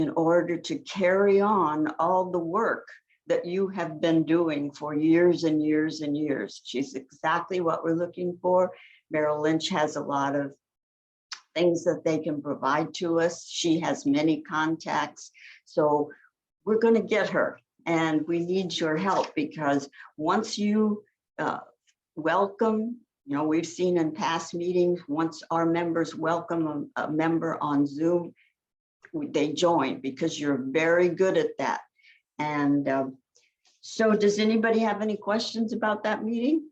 in order to carry on all the work that you have been doing for years and years and years. She's exactly what we're looking for. Merrill Lynch has a lot of things that they can provide to us. She has many contacts. So we're going to get her, and we need your help, because once you welcome, you know, we've seen in past meetings, once our members welcome a member on Zoom, they join, because you're very good at that. And so does anybody have any questions about that meeting?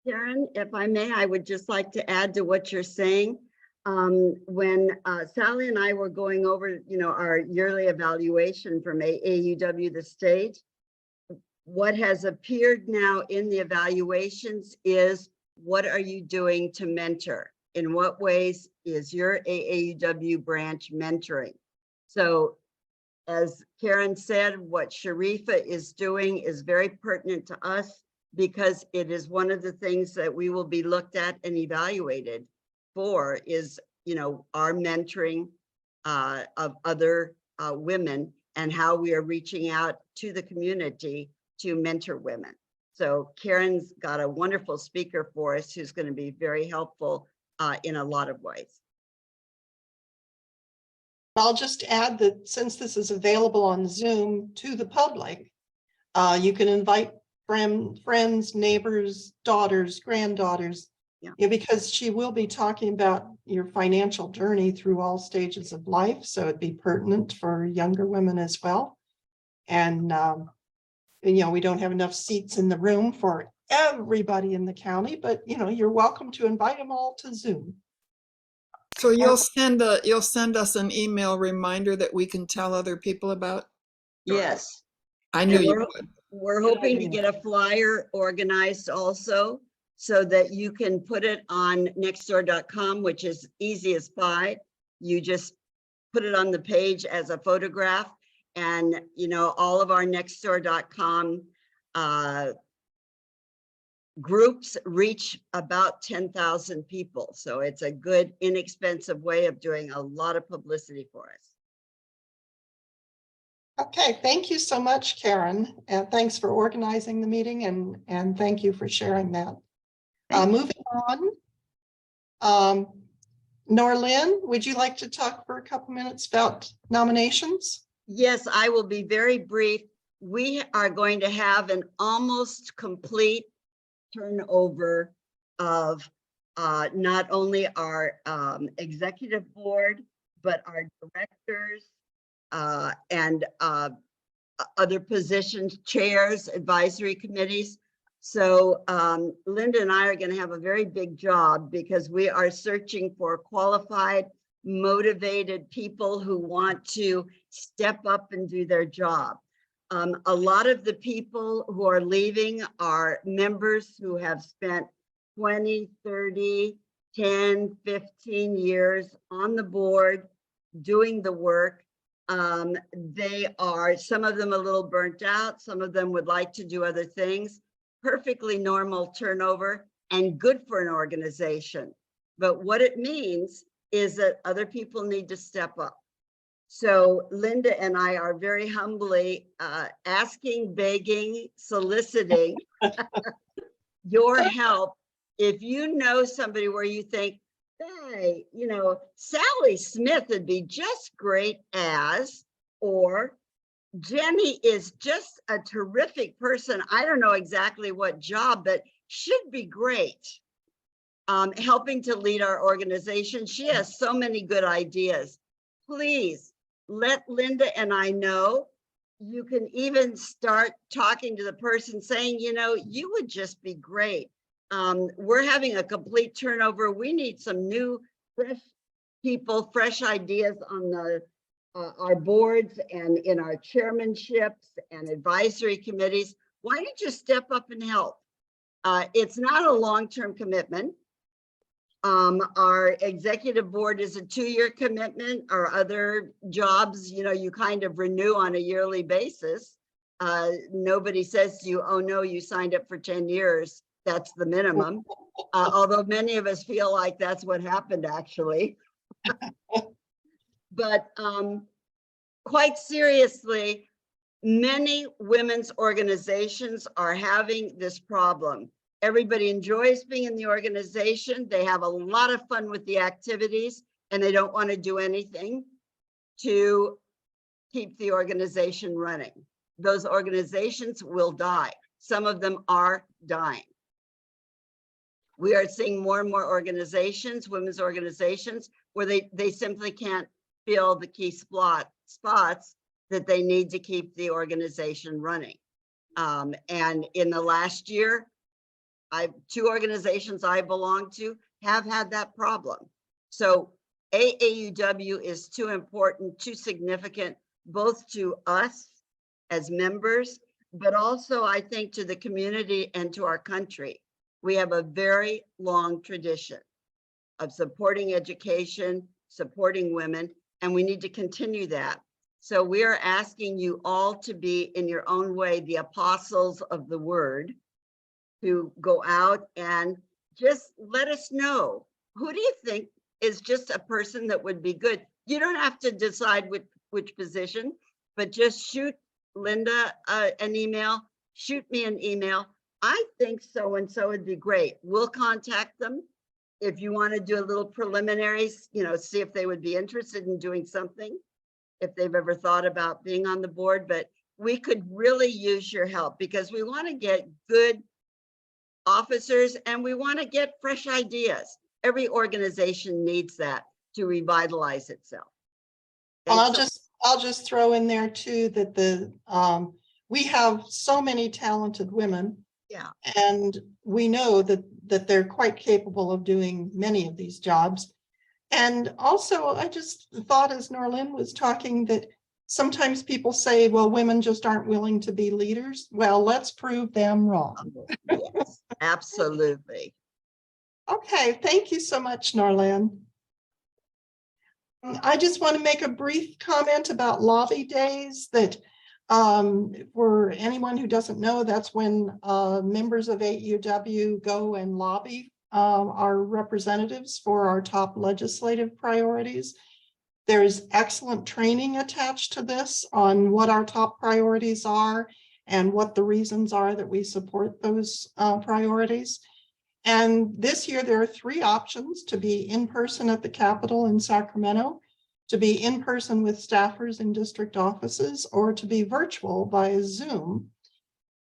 Karen, if I may, I would just like to add to what you're saying. When Sally and I were going over, you know, our yearly evaluation from AAUW, the state, what has appeared now in the evaluations is, what are you doing to mentor? In what ways is your AAUW branch mentoring? So as Karen said, what Sharifa is doing is very pertinent to us, because it is one of the things that we will be looked at and evaluated for, is, you know, our mentoring of other women, and how we are reaching out to the community to mentor women. So Karen's got a wonderful speaker for us who's going to be very helpful in a lot of ways. I'll just add that since this is available on Zoom to the public, you can invite friends, neighbors, daughters, granddaughters, because she will be talking about your financial journey through all stages of life. So it'd be pertinent for younger women as well. And, you know, we don't have enough seats in the room for everybody in the county, but, you know, you're welcome to invite them all to Zoom. So you'll send us an email reminder that we can tell other people about? Yes. I knew you would. We're hoping to get a flyer organized also, so that you can put it on nextdoor.com, which is easy as pie. You just put it on the page as a photograph, and, you know, all of our nextdoor.com groups reach about 10,000 people. So it's a good, inexpensive way of doing a lot of publicity for us. Okay, thank you so much, Karen, and thanks for organizing the meeting, and thank you for sharing that. Moving on, Norlyn, would you like to talk for a couple minutes about nominations? Yes, I will be very brief. We are going to have an almost complete turnover of not only our executive board, but our directors and other positions, chairs, advisory committees. So Linda and I are going to have a very big job, because we are searching for qualified, motivated people who want to step up and do their job. A lot of the people who are leaving are members who have spent 20, 30, 10, 15 years on the board doing the work. They are, some of them a little burnt out, some of them would like to do other things. Perfectly normal turnover and good for an organization. But what it means is that other people need to step up. So Linda and I are very humbly asking, begging, soliciting your help. If you know somebody where you think, hey, you know, Sally Smith would be just great as, or Jenny is just a terrific person. I don't know exactly what job, but should be great. Helping to lead our organization. She has so many good ideas. Please let Linda and I know. You can even start talking to the person saying, you know, you would just be great. We're having a complete turnover. We need some new, fresh people, fresh ideas on the our boards and in our chairmanships and advisory committees. Why don't you step up and help? It's not a long-term commitment. Our executive board is a 2-year commitment. Our other jobs, you know, you kind of renew on a yearly basis. Nobody says to you, oh no, you signed up for 10 years. That's the minimum. Although many of us feel like that's what happened actually. But quite seriously, many women's organizations are having this problem. Everybody enjoys being in the organization. They have a lot of fun with the activities, and they don't want to do anything to keep the organization running. Those organizations will die. Some of them are dying. We are seeing more and more organizations, women's organizations, where they simply can't fill the key spots that they need to keep the organization running. And in the last year, two organizations I belong to have had that problem. So AAUW is too important, too significant, both to us as members, but also I think to the community and to our country. We have a very long tradition of supporting education, supporting women, and we need to continue that. So we are asking you all to be, in your own way, the apostles of the word, to go out and just let us know, who do you think is just a person that would be good? You don't have to decide which position, but just shoot Linda an email, shoot me an email. I think so-and-so would be great. We'll contact them. If you want to do a little preliminaries, see if they would be interested in doing something, if they've ever thought about being on the board. But we could really use your help, because we want to get good officers and we want to get fresh ideas. Every organization needs that to revitalize itself. Well, I'll just throw in there too that we have so many talented women. Yeah. And we know that they're quite capable of doing many of these jobs. And also, I just thought, as Norlin was talking, that sometimes people say, well, women just aren't willing to be leaders. Well, let's prove them wrong. Yes, absolutely. Okay, thank you so much, Norlin. I just want to make a brief comment about lobby days. That for anyone who doesn't know, that's when members of AUW go and lobby our representatives for our top legislative priorities. There's excellent training attached to this on what our top priorities are and what the reasons are that we support those priorities. And this year, there are 3 options: to be in person at the Capitol in Sacramento, to be in person with staffers in district offices, or to be virtual via Zoom.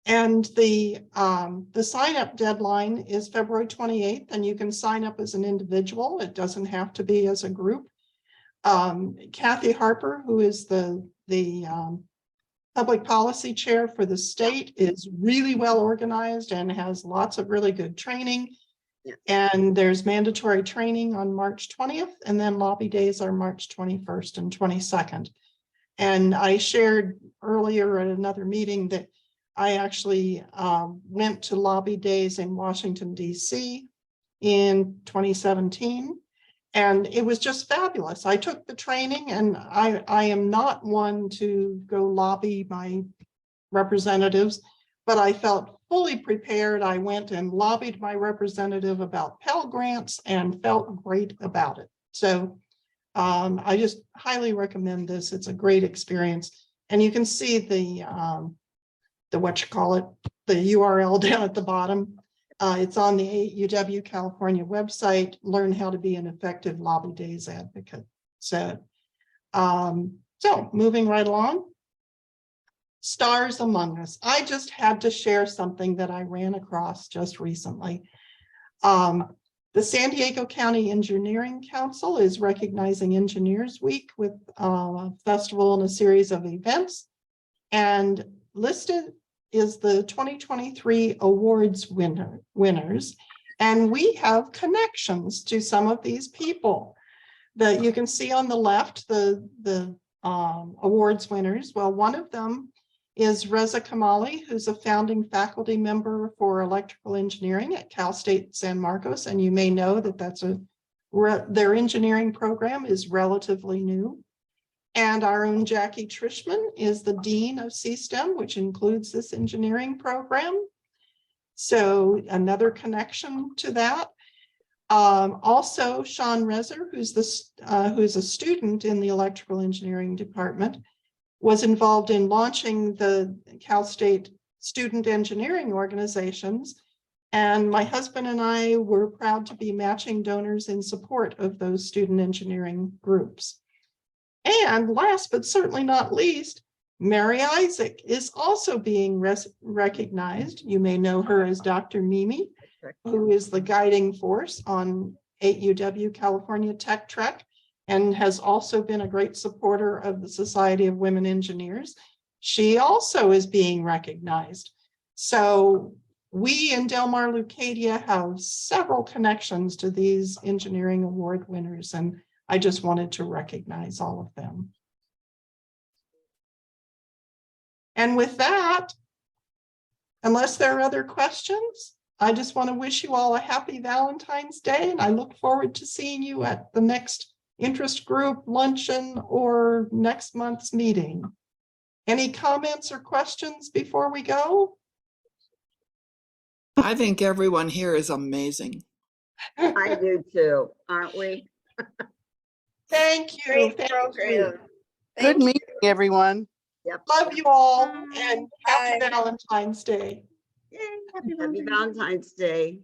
And the sign-up deadline is February 28th, and you can sign up as an individual. It doesn't have to be as a group. Kathy Harper, who is the public policy chair for the state, is really well organized and has lots of really good training. Yeah. And there's mandatory training on March 20th, and then lobby days are March 21st and 22nd. And I shared earlier at another meeting that I actually went to lobby days in Washington, D.C. in 2017. And it was just fabulous. I took the training, and I am not one to go lobby my representatives, but I felt fully prepared. I went and lobbied my representative about Pell Grants and felt great about it. So I just highly recommend this. It's a great experience. And you can see the the URL down at the bottom. It's on the AUW California website. Learn how to be an effective lobby days advocate. So moving right along. Stars among us. I just had to share something that I ran across just recently. The San Diego County Engineering Council is recognizing Engineers Week with a festival and a series of events. And listed is the 2023 awards winners. And we have connections to some of these people that you can see on the left, the awards winners. Well, one of them is Reza Kamali, who's a founding faculty member for electrical engineering at Cal State San Marcos. And you may know that their engineering program is relatively new. And our own Jackie Trishman is the Dean of CSTEM, which includes this engineering program. So another connection to that. Also, Sean Rezer, who's a student in the electrical engineering department, was involved in launching the Cal State student engineering organizations. And my husband and I were proud to be matching donors in support of those student engineering groups. And last but certainly not least, Mary Isaac is also being recognized. You may know her as Dr. Mimi, who is the guiding force on 8UW California Tech Trek and has also been a great supporter of the Society of Women Engineers. She also is being recognized. So we in Del Mar-Leucadia have several connections to these engineering award winners, and I just wanted to recognize all of them. And with that, unless there are other questions, I just want to wish you all a happy Valentine's Day, and I look forward to seeing you at the next interest group luncheon or next month's meeting. Any comments or questions before we go? I think everyone here is amazing. I do too, aren't we? Thank you. Great Thank program. you. Thank Good you. meeting, everyone. Love you all and happy Bye. Valentine's Day. Yay, happy Valentine's Day.